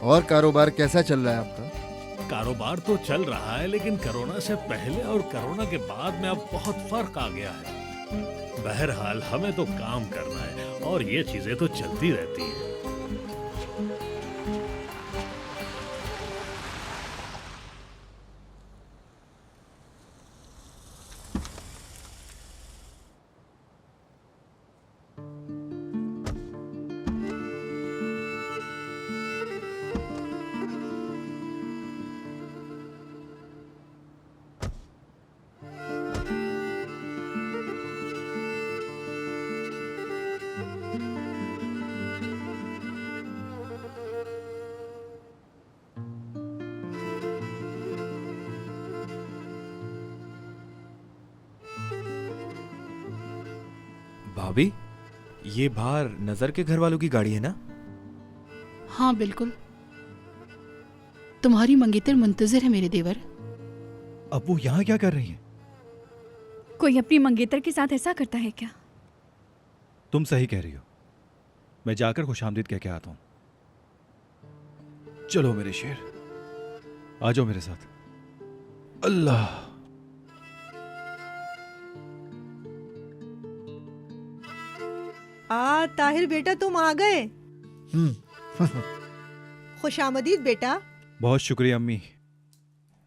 और कारोबार कैसा चल रहा है आपका? कारोबार तो चल रहा है, लेकिन कोरोना से पहले और कोरोना के बाद में अब बहुत फर्क आ गया है। बहरहाल हमें तो काम करना है और ये चीजें तो चलती रहती हैं। भाभी, ये बाहर नजर के घर वालों की गाड़ी है ना? हाँ बिल्कुल। तुम्हारी मंगेतर मुंतजिर है मेरे देवर। अब वो यहाँ क्या कर रही है? कोई अपनी मंगेतर के साथ ऐसा करता है क्या? तुम सही कह रही हो। मैं जाकर खुशामदीद कह के आता हूं। चलो मेरे शेर, आ जाओ मेरे साथ। अल्लाह, ताहिर बेटा तुम आ गए। खुशामदीद बेटा। बहुत शुक्रिया अम्मी।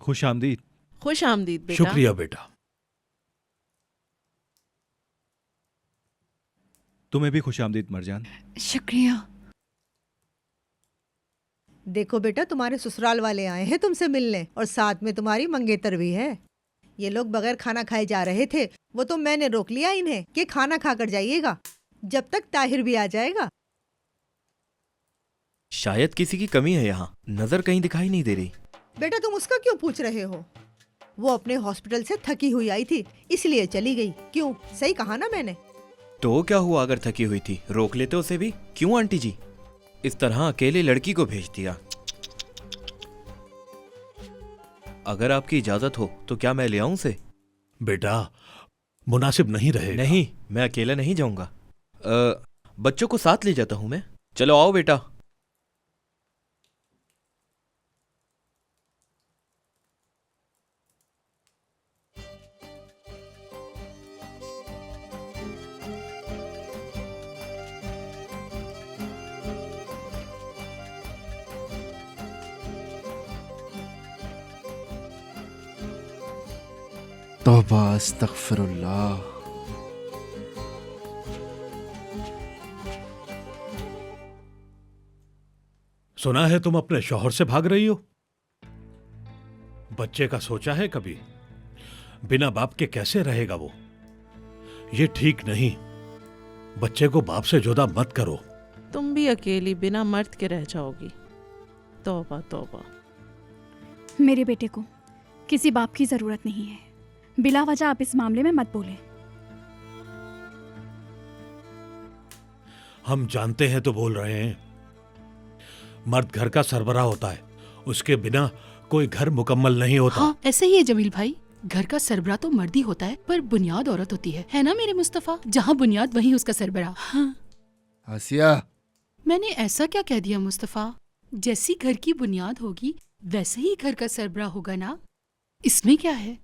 खुश आमदीद। खुश आमदीद बेटा। शुक्रिया बेटा। तुम्हें भी खुश आमदीद मरजान। शुक्रिया। देखो बेटा, तुम्हारे ससुराल वाले आए हैं तुमसे मिलने, और साथ में तुम्हारी मंगेतर भी है। ये लोग बगैर खाना खाए जा रहे थे, वो तो मैंने रोक लिया इन्हें कि खाना खाकर जाइएगा, जब तक ताहिर भी आ जाएगा। शायद किसी की कमी है यहाँ, नजर कहीं दिखाई नहीं दे रही। बेटा तुम उसका क्यों पूछ रहे हो? वो अपने हॉस्पिटल से थकी हुई आई थी, इसलिए चली गई। क्यों, सही कहा ना मैंने? तो क्या हुआ अगर थकी हुई थी? रोक लेते उसे भी। क्यों आंटी जी, इस तरह अकेले लड़की को भेज दिया? अगर आपकी इजाजत हो तो क्या मैं ले आऊं उसे? बेटा मुनासिब नहीं रहेगा। नहीं, मैं अकेला नहीं जाऊंगा। बच्चों को साथ ले जाता हूं मैं। चलो आओ बेटा। तौबा अस्तगफिरुल्लाह। सुना है तुम अपने शौहर से भाग रही हो। बच्चे का सोचा है कभी? बिना बाप के कैसे रहेगा वो? ये ठीक नहीं। बच्चे को बाप से जुदा मत करो। तुम भी अकेली बिना मर्द के रह जाओगी। तौबा तौबा। मेरे बेटे को किसी बाप की जरूरत नहीं है। बिला वजह आप इस मामले में मत बोले। हम जानते हैं तो बोल रहे हैं। मर्द घर का सरबराह होता है, उसके बिना कोई घर मुकम्मल नहीं होता। हाँ ऐसे ही है जमील भाई, घर का सरबराह तो मर्द ही होता है, पर बुनियाद औरत होती है ना मेरे मुस्तफा? जहाँ बुनियाद वहीं उसका सरबराह। हाँ। आसिया, मैंने ऐसा क्या कह दिया मुस्तफा? जैसी घर की बुनियाद होगी वैसे ही घर का सरबराह होगा ना, इसमें क्या है?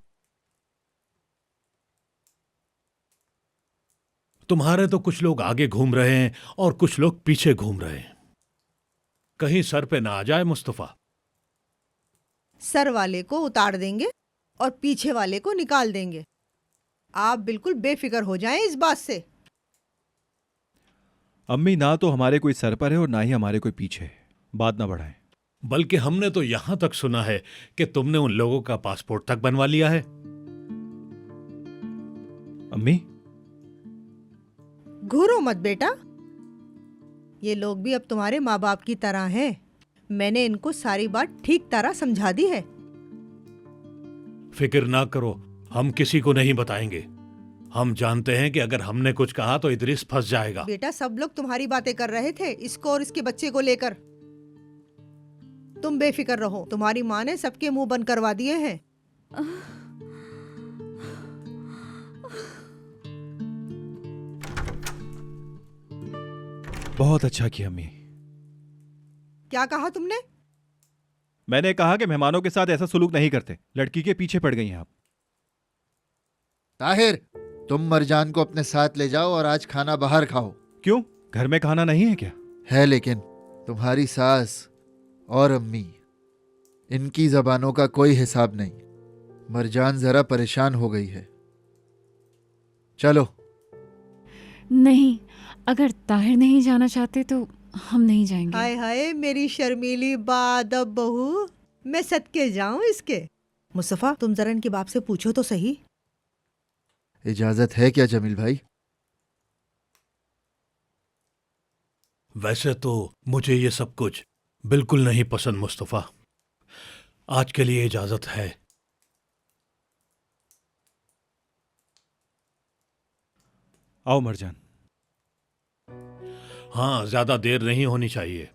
तुम्हारे तो कुछ लोग आगे घूम रहे हैं और कुछ लोग पीछे घूम रहे हैं। कहीं सर पे ना आ जाए मुस्तफा। सर वाले को उतार देंगे और पीछे वाले को निकाल देंगे। आप बिल्कुल बेफिक्र हो जाएं इस बात से। अम्मी, ना तो हमारे कोई सर पर है और ना ही हमारे कोई पीछे है। बात ना बढ़ाएं। बल्कि हमने तो यहां तक सुना है कि तुमने उन लोगों का पासपोर्ट तक बनवा लिया है। अम्मी, घूरो मत बेटा, ये लोग भी अब तुम्हारे माँ बाप की तरह हैं। मैंने इनको सारी बात ठीक तरह समझा दी है। फिक्र ना करो, हम किसी को नहीं बताएंगे। हम जानते हैं कि अगर हमने कुछ कहा तो इदरीस फंस जाएगा। बेटा सब लोग तुम्हारी बातें कर रहे थे इसको और इसके बच्चे को लेकर। तुम बेफिक्र रहो, तुम्हारी माँ ने सबके मुंह बंद करवा दिए हैं। बहुत अच्छा किया अम्मी। क्या कहा तुमने? मैंने कहा कि मेहमानों के साथ ऐसा सुलूक नहीं करते। लड़की के पीछे पड़ गई हैं आप। ताहिर, तुम मरजान को अपने साथ ले जाओ और आज खाना बाहर खाओ। क्यों, घर में खाना नहीं है क्या? है, लेकिन तुम्हारी सास और अम्मी, इनकी जबानों का कोई हिसाब नहीं। मरजान जरा परेशान हो गई है। चलो। नहीं, अगर ताहिर नहीं जाना चाहते तो हम नहीं जाएंगे। हाय हाय मेरी शर्मीली बादब बहू, मैं सदके जाऊं इसके। मुस्तफा, तुम जरा इनके बाप से पूछो तो सही। इजाजत है क्या जमील भाई? वैसे तो मुझे ये सब कुछ बिल्कुल नहीं पसंद मुस्तफा। आज के लिए इजाजत है। आओ मरजान। हाँ, ज्यादा देर नहीं होनी चाहिए।